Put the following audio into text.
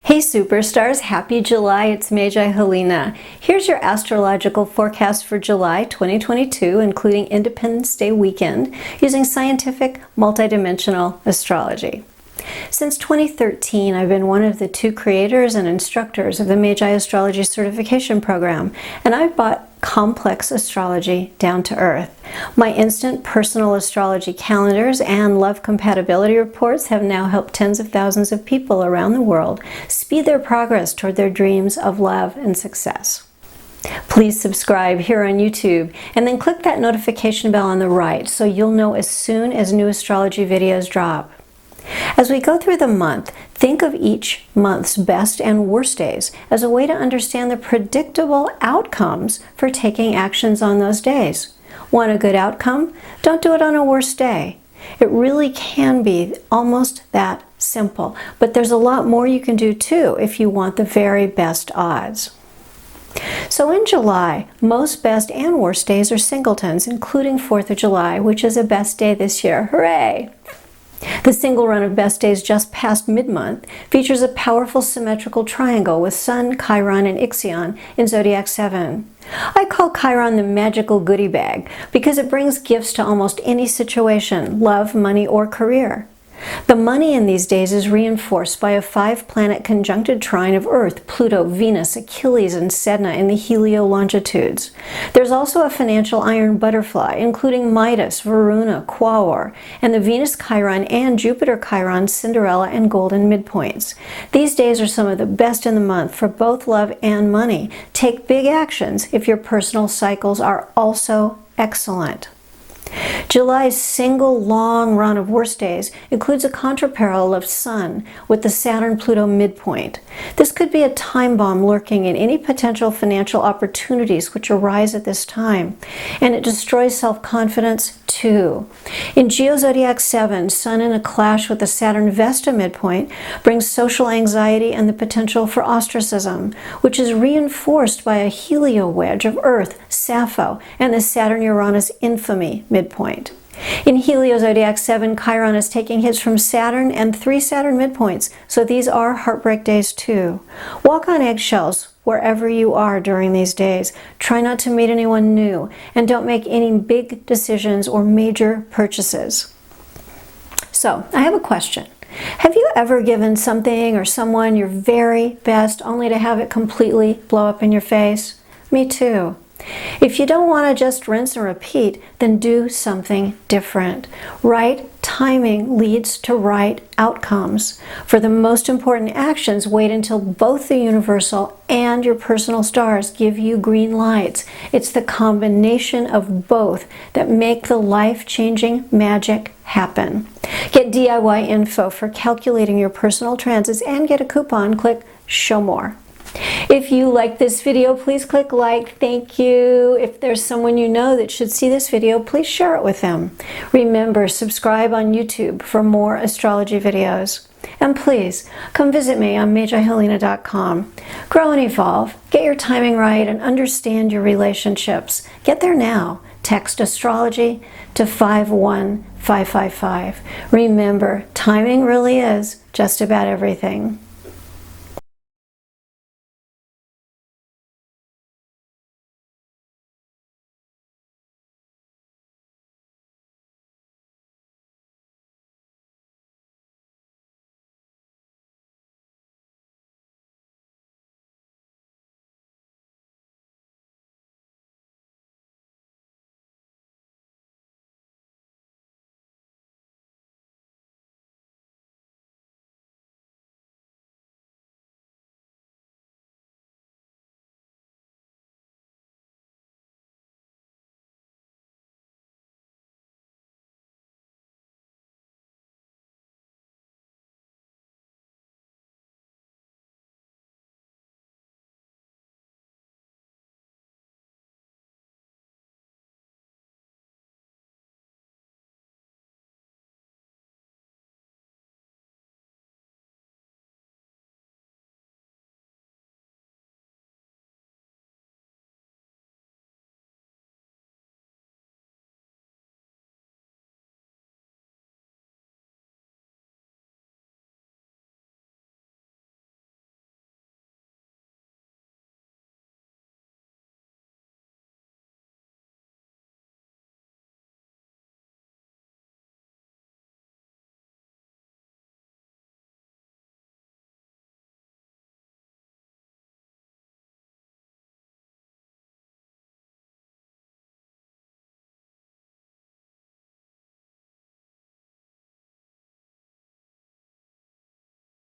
Hey superstars, happy July, it's Magi Helena. Here's your astrological forecast for July 2022, including Independence Day weekend, using scientific multidimensional astrology. Since 2013, I've been one of the two creators and instructors of the Magi Astrology Certification Program, and I've brought complex astrology down to earth. My instant personal astrology calendars and love compatibility reports have now helped tens of thousands of people around the world speed their progress toward their dreams of love and success. Please subscribe here on YouTube and then click that notification bell on the right so you'll know as soon as new astrology videos drop. As we go through the month, think of each month's best and worst days as a way to understand the predictable outcomes for taking actions on those days. Want a good outcome? Don't do it on a worst day. It really can be almost that simple, but there's a lot more you can do too if you want the very best odds. So in July, most best and worst days are singletons, including 4th of July, which is a best day this year. Hooray! The single run of best days just past mid-month features a powerful symmetrical triangle with Sun, Chiron, and Ixion in Zodiac 7. I call Chiron the magical goodie bag because it brings gifts to almost any situation, love, money, or career. The money in these days is reinforced by a 5-planet conjuncted trine of Earth, Pluto, Venus, Achilles, and Sedna in the helio longitudes. There's also a financial iron butterfly, including Midas, Varuna, Quaoar, and the Venus Chiron and Jupiter Chiron Cinderella and Golden midpoints. These days are some of the best in the month for both love and money. Take big actions if your personal cycles are also excellent. July's single long run of worst days includes a contraparallel of Sun with the Saturn-Pluto midpoint. This could be a time bomb lurking in any potential financial opportunities which arise at this time, and it destroys self-confidence too. In Geo-Zodiac 7, Sun in a clash with the Saturn-Vesta midpoint brings social anxiety and the potential for ostracism, which is reinforced by a helio wedge of Earth, Sappho, and the Saturn-Uranus infamy midpoint. In Helio Zodiac 7, Chiron is taking hits from Saturn and 3 Saturn midpoints, so these are heartbreak days too. Walk on eggshells wherever you are during these days. Try not to meet anyone new, and don't make any big decisions or major purchases. So, I have a question. Have you ever given something or someone your very best only to have it completely blow up in your face? Me too. If you don't want to just rinse and repeat, then do something different. Right timing leads to right outcomes. For the most important actions, wait until both the universal and your personal stars give you green lights. It's the combination of both that make the life-changing magic happen. Get DIY info for calculating your personal transits and get a coupon. Click Show More. If you like this video, please click like. Thank you. If there's someone you know that should see this video, please share it with them. Remember, subscribe on YouTube for more astrology videos. And please, come visit me on MagiHelena.com. Grow and evolve, get your timing right, and understand your relationships. Get there now. Text astrology to 51555. Remember, timing really is just about everything.